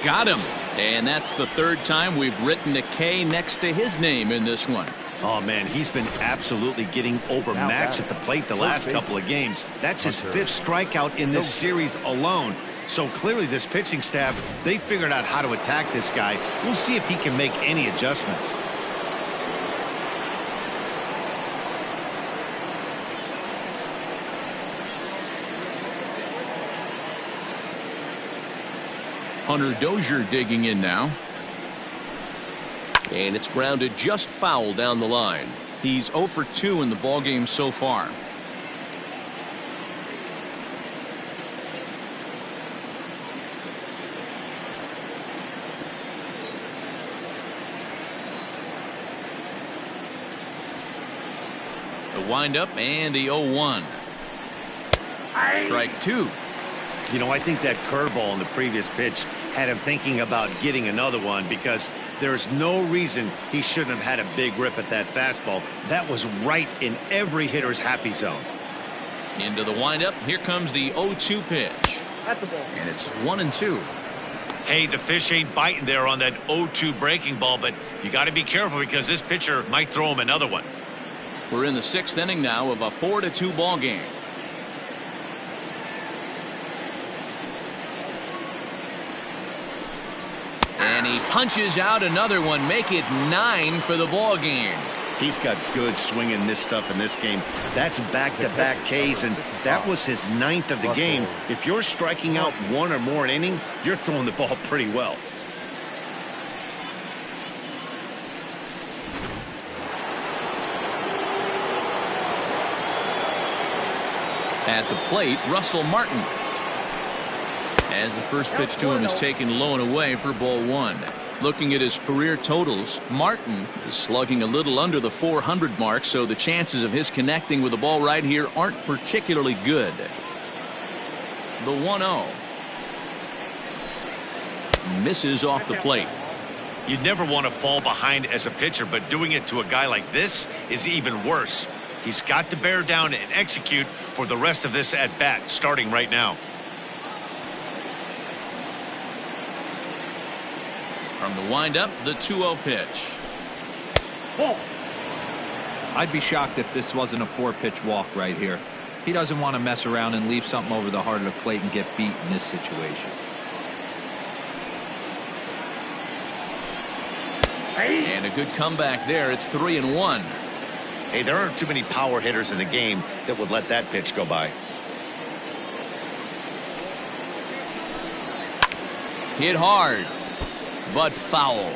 Got him. And that's the 3rd time we've written a K next to his name in this one. Oh, man, he's been absolutely getting overmatched at the plate the last couple of games. That's his 5th strikeout in this series alone. So clearly this pitching staff, they figured out how to attack this guy. We'll see if he can make any adjustments. Hunter Dozier digging in now. And it's grounded just foul down the line. He's 0 for 2 in the ballgame so far. The windup and the 0-1. Strike 2. You know, I think that curveball in the previous pitch had him thinking about getting another one, because there's no reason he shouldn't have had a big rip at that fastball. That was right in every hitter's happy zone. Into the windup. Here comes the 0-2 pitch. That's the ball. And it's 1-2. Hey, the fish ain't biting there on that 0-2 breaking ball, but you got to be careful because this pitcher might throw him another one. We're in the 6th inning now of a 4-2 ball game. And he punches out another one, make it 9 for the ball game. He's got good swing and miss stuff in this game. That's back-to-back Ks, and that was his 9th of the game. If you're striking out 1 or more an inning, you're throwing the ball pretty well. At the plate, Russell Martin. As the first pitch to him is taken low and away for ball 1. Looking at his career totals, Martin is slugging a little under the 400 mark, so the chances of his connecting with the ball right here aren't particularly good. The 1-0. Misses off the plate. You'd never want to fall behind as a pitcher, but doing it to a guy like this is even worse. He's got to bear down and execute for the rest of this at-bat, starting right now. From the windup, the 2-0 pitch. I'd be shocked if this wasn't a 4-pitch walk right here. He doesn't want to mess around and leave something over the heart of the plate and get beat in this situation. And a good comeback there. It's 3-1. Hey, there aren't too many power hitters in the game that would let that pitch go by. Hit hard, but foul.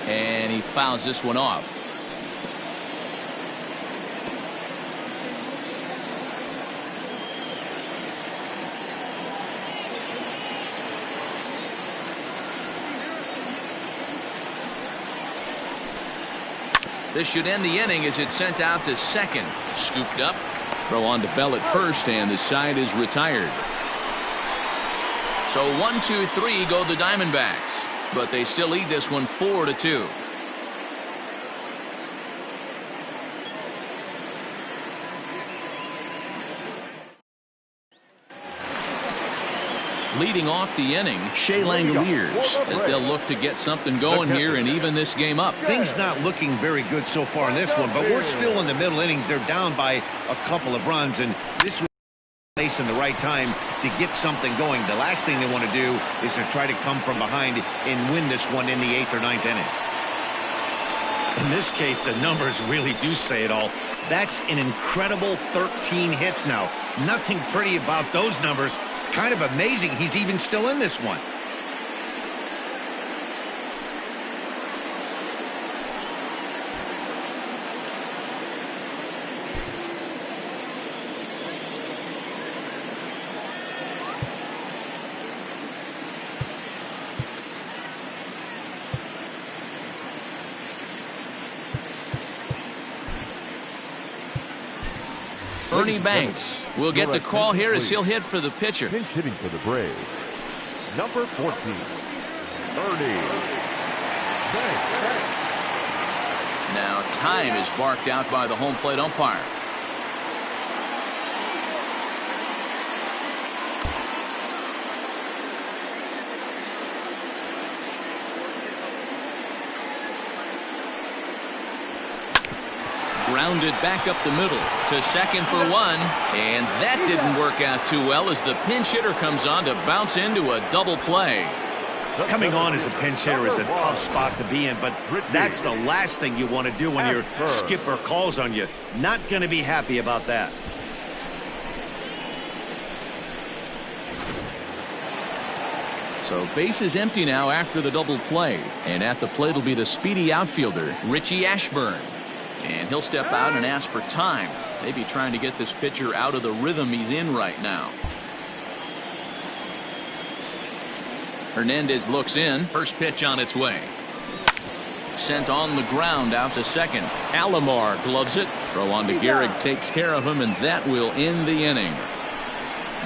And he fouls this one off. This should end the inning as it's sent out to second. Scooped up. Throw on to Bell at first, and the side is retired. So 1-2-3 go the Diamondbacks, but they still lead this one 4-2. Leading off the inning, Shea Langoliers, as they'll look to get something going here and even this game up. Things not looking very good so far in this one, but we're still in the middle innings. They're down by a couple of runs, and this was place in the right time to get something going. The last thing they want to do is to try to come from behind and win this one in the 8th or 9th inning. In this case, the numbers really do say it all. That's an incredible 13 hits now. Nothing pretty about those numbers. Kind of amazing he's even still in this one. Ernie Banks will get the call here as he'll hit for the pitcher. Pinch hitting for the Braves, number 14, Ernie Banks. Now time is barked out by the home plate umpire. Grounded back up the middle to second for one, and that didn't work out too well as the pinch hitter comes on to bounce into a double play. Coming on as a pinch hitter is a tough spot to be in, but that's the last thing you want to do when your skipper calls on you. Not going to be happy about that. So base is empty now after the double play. And at the plate will be the speedy outfielder, Richie Ashburn. And he'll step out and ask for time. Maybe trying to get this pitcher out of the rhythm he's in right now. Hernandez looks in. First pitch on its way. Sent on the ground out to second. Alomar gloves it. Throw on to Gehrig takes care of him, and that will end the inning.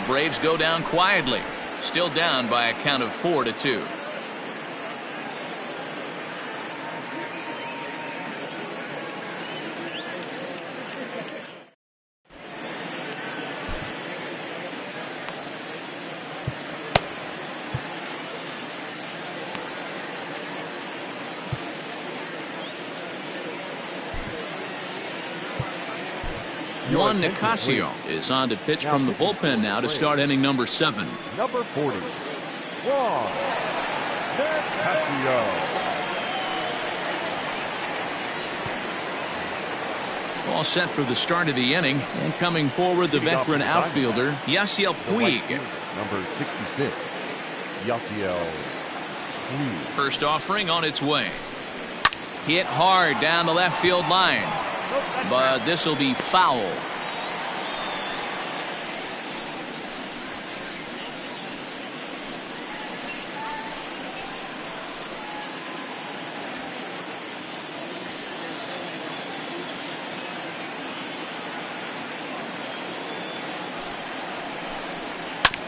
Braves go down quietly. Still down by a count of 4-2. Juan Nicasio is on to pitch from the bullpen now to start inning number 7. Number 40, Juan Nicasio. All set for the start of the inning, and coming forward the veteran outfielder Yasiel Puig. Number 66, Yasiel Puig. First offering on its way. Hit hard down the left field line, but this will be foul.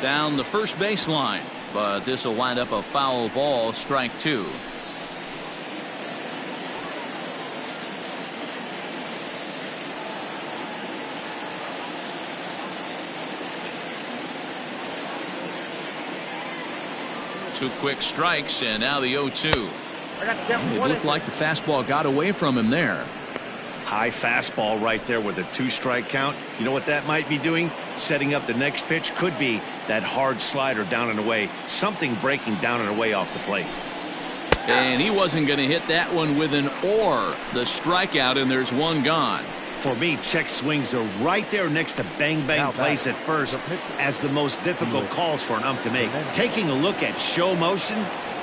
Down the first baseline, but this will wind up a foul ball, strike 2. Two quick strikes, and now the 0-2. It looked like the fastball got away from him there. High fastball right there with a 2-strike count. You know what that might be doing? Setting up the next pitch. Could be that hard slider down and away. Something breaking down and away off the plate. And he wasn't going to hit that one with an or. The strikeout, and there's one gone. For me, check swings are right there next to bang-bang plays at first as the most difficult calls for an ump to make. Taking a look at show motion,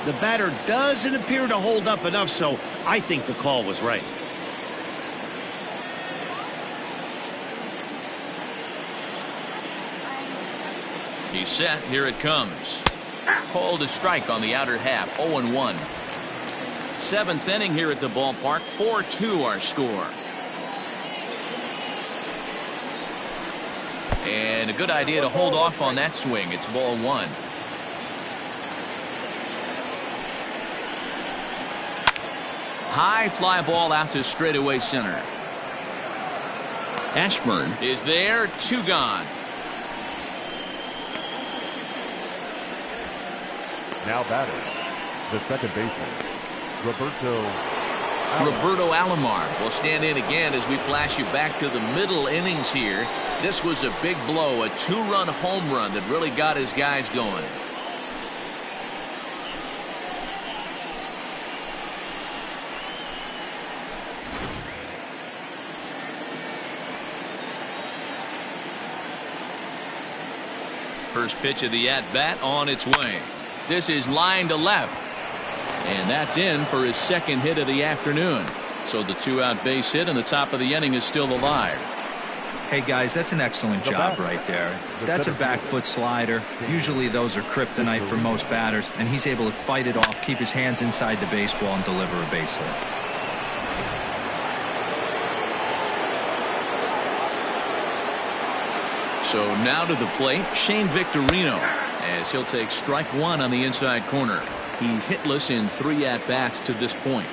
the batter doesn't appear to hold up enough, so I think the call was right. He's set. Here it comes. Called a strike on the outer half. 0-1. 7th inning here at the ballpark. 4-2 our score. And a good idea to hold off on that swing. It's ball 1. High fly ball out to straightaway center. Ashburn is there. 2 gone. Now batting, the second baseman, Roberto Alomar will stand in again as we flash you back to the middle innings here. This was a big blow, a 2-run home run that really got his guys going. First pitch of the at-bat on its way. This is line to left. And that's in for his second hit of the afternoon. So the 2-out base hit and the top of the inning is still alive. Hey guys, that's an excellent job right there. That's a back foot slider. Usually those are kryptonite for most batters, and he's able to fight it off, keep his hands inside the baseball, and deliver a base hit. So now to the plate, Shane Victorino, as he'll take strike 1 on the inside corner. He's hitless in 3 at-bats to this point.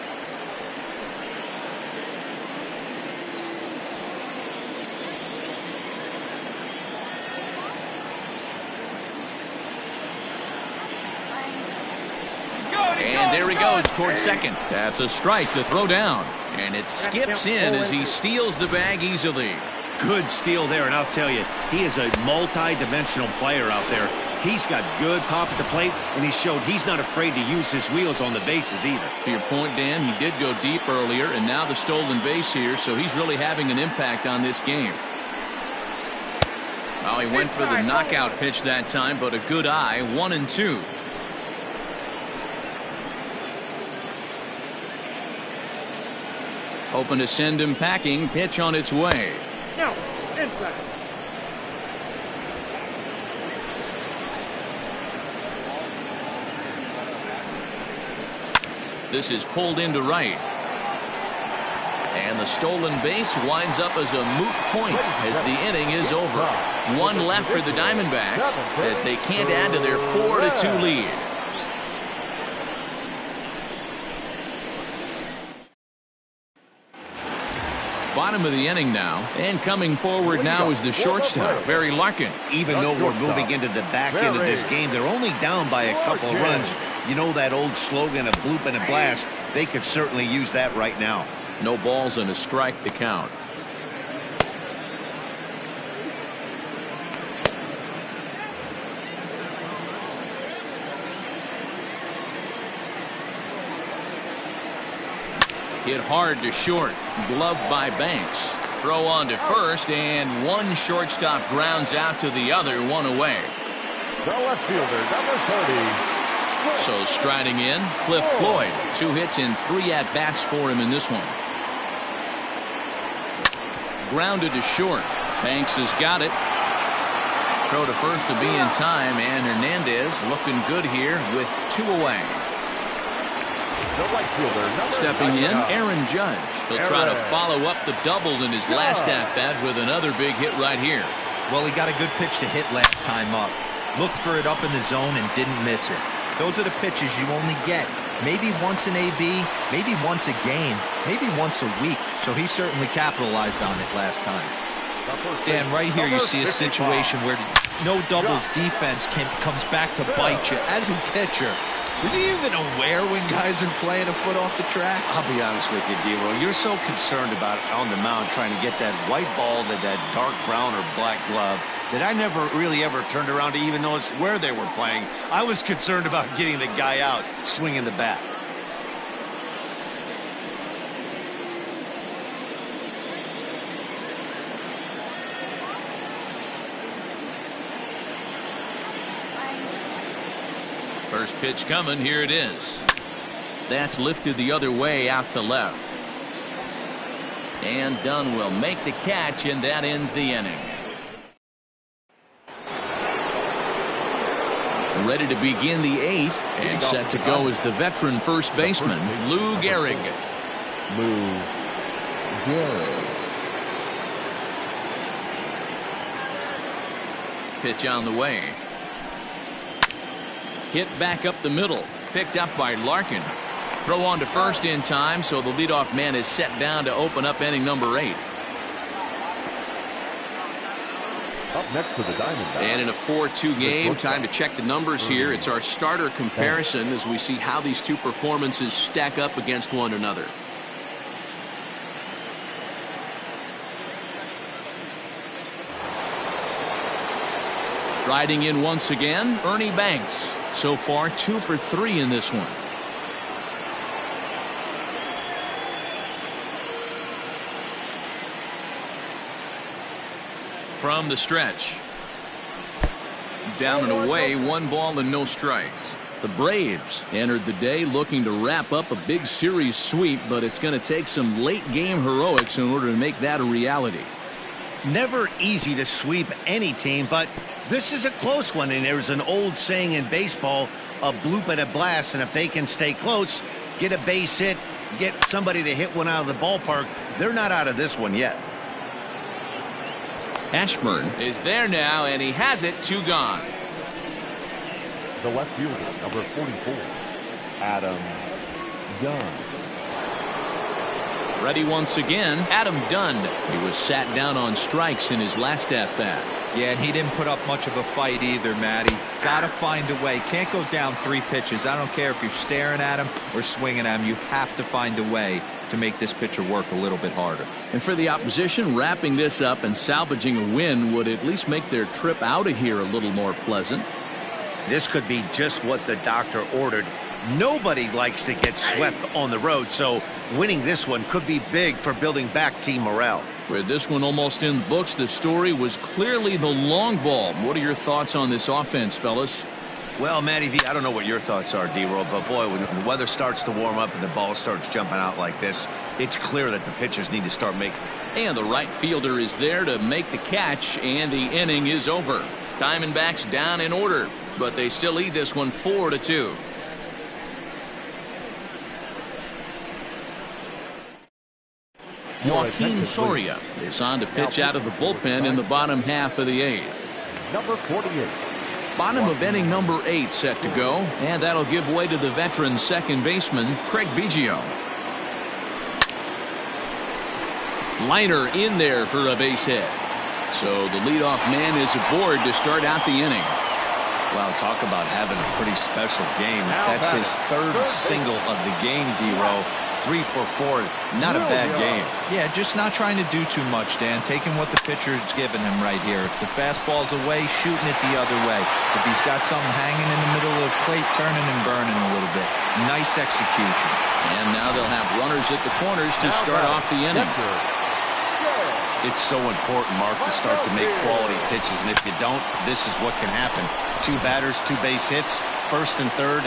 And there he goes towards second. That's a strike to throw down. And it skips in as he steals the bag easily. Good steal there, and I'll tell you, he is a multi-dimensional player out there. He's got good pop at the plate, and he showed he's not afraid to use his wheels on the bases either. To your point, Dan, he did go deep earlier, and now the stolen base here, so he's really having an impact on this game. Oh, he went for the knockout pitch that time, but a good eye, 1-2. Hoping to send him packing. Pitch on its way. No, inside. This is pulled into right. And the stolen base winds up as a moot point as the inning is over. One left for the Diamondbacks as they can't add to their 4-2 lead. Bottom of the inning now, and coming forward now is the shortstop, Barry Larkin. Even though we're moving into the back end of this game, they're only down by a couple of runs. You know that old slogan, a bloop and a blast. They could certainly use that right now. No balls and a strike to count. Hit hard to short. Gloved by Banks. Throw on to first, and one shortstop grounds out to the other, one away. The left fielder, number 30. So striding in, Cliff Floyd. 2 hits and 3 at-bats for him in this one. Grounded to short. Banks has got it. Throw to first to be in time, and Hernandez looking good here with 2 away. The right fielder, Stepping in, Aaron Judge. He'll try to follow up the double in his last at-bat with another big hit right here. Well, he got a good pitch to hit last time up. Looked for it up in the zone and didn't miss it. Those are the pitches you only get. Maybe once an AB, maybe once a game, maybe once a week. So he certainly capitalized on it last time. Dan, right here you see a situation where no doubles defense comes back to bite you as a pitcher. Are you even aware when guys are playing a foot off the track? I'll be honest with you, D-Roll. You're so concerned about on the mound trying to get that white ball to that dark brown or black glove that I never really ever turned around to even notice where they were playing. I was concerned about getting the guy out swinging the bat. First pitch coming. Here it is. That's lifted the other way out to left. And Dunn will make the catch, and that ends the inning. Ready to begin the 8th, and set to go is the veteran first baseman, Lou Gehrig. Lou Gehrig. Pitch on the way. Hit back up the middle. Picked up by Larkin. Throw on to first in time, so the leadoff man is set down to open up inning number 8. Up next to the Diamondbacks. And in a 4-2 game, time to check the numbers here. It's our starter comparison as we see how these two performances stack up against one another. Striding in once again, Ernie Banks. So far, 2 for 3 in this one. From the stretch. Down and away, 1 ball and no strikes. The Braves entered the day looking to wrap up a big series sweep, but it's going to take some late game heroics in order to make that a reality. Never easy to sweep any team, but this is a close one, and there's an old saying in baseball, a bloop and a blast, and if they can stay close, get a base hit, get somebody to hit one out of the ballpark, they're not out of this one yet. Ashburn is there now, and he has it. 2 gone. The left fielder, number 44, Adam Dunn. Ready once again, Adam Dunn. He was sat down on strikes in his last at-bat. Yeah, and he didn't put up much of a fight either, Matty. Gotta find a way. Can't go down 3 pitches. I don't care if you're staring at him or swinging at him. You have to find a way to make this pitcher work a little bit harder. And for the opposition, wrapping this up and salvaging a win would at least make their trip out of here a little more pleasant. This could be just what the doctor ordered. Nobody likes to get swept on the road, so winning this one could be big for building back team morale. With this one almost in the books, the story was clearly the long ball. What are your thoughts on this offense, fellas? Well, Matty V, I don't know what your thoughts are, D-Roll, but boy, when the weather starts to warm up and the ball starts jumping out like this, it's clear that the pitchers need to start making. And the right fielder is there to make the catch, and the inning is over. Diamondbacks down in order, but they still lead this one 4-2. Joaquin Soria is on to pitch out of the bullpen in the bottom half of the 8th. Number 48. Bottom of inning number 8 set to go, and that'll give way to the veteran second baseman Craig Biggio. Liner in there for a base hit. So the leadoff man is aboard to start out the inning. Well, talk about having a pretty special game. That's his third single of the game, D-Row. 3 for 4. Not a bad game. Yeah, just not trying to do too much, Dan. Taking what the pitcher's giving him right here. If the fastball's away, shooting it the other way. If he's got something hanging in the middle of the plate, turning and burning a little bit. Nice execution. And now they'll have runners at the corners to start off the inning. It's so important, Mark, to start to make quality pitches, and if you don't, this is what can happen. 2 batters, 2 base hits, first and third,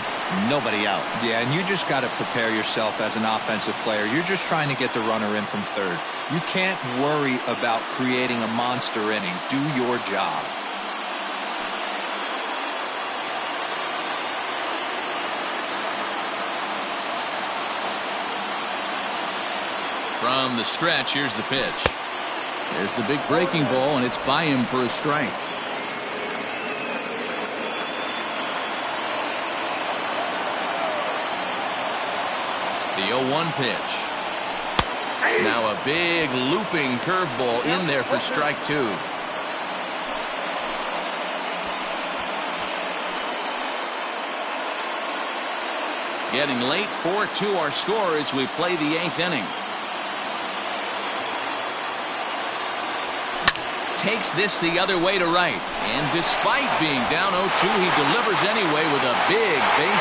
nobody out. Yeah, and you just got to prepare yourself as an offensive player. You're just trying to get the runner in from third. You can't worry about creating a monster inning. Do your job. From the stretch, here's the pitch. There's the big breaking ball, and it's by him for a strike. The 0-1 pitch. Now a big looping curveball in there for strike 2. Getting late, 4-2 our score as we play the 8th inning. Takes this the other way to right, and despite being down 0-2, he delivers anyway with a big base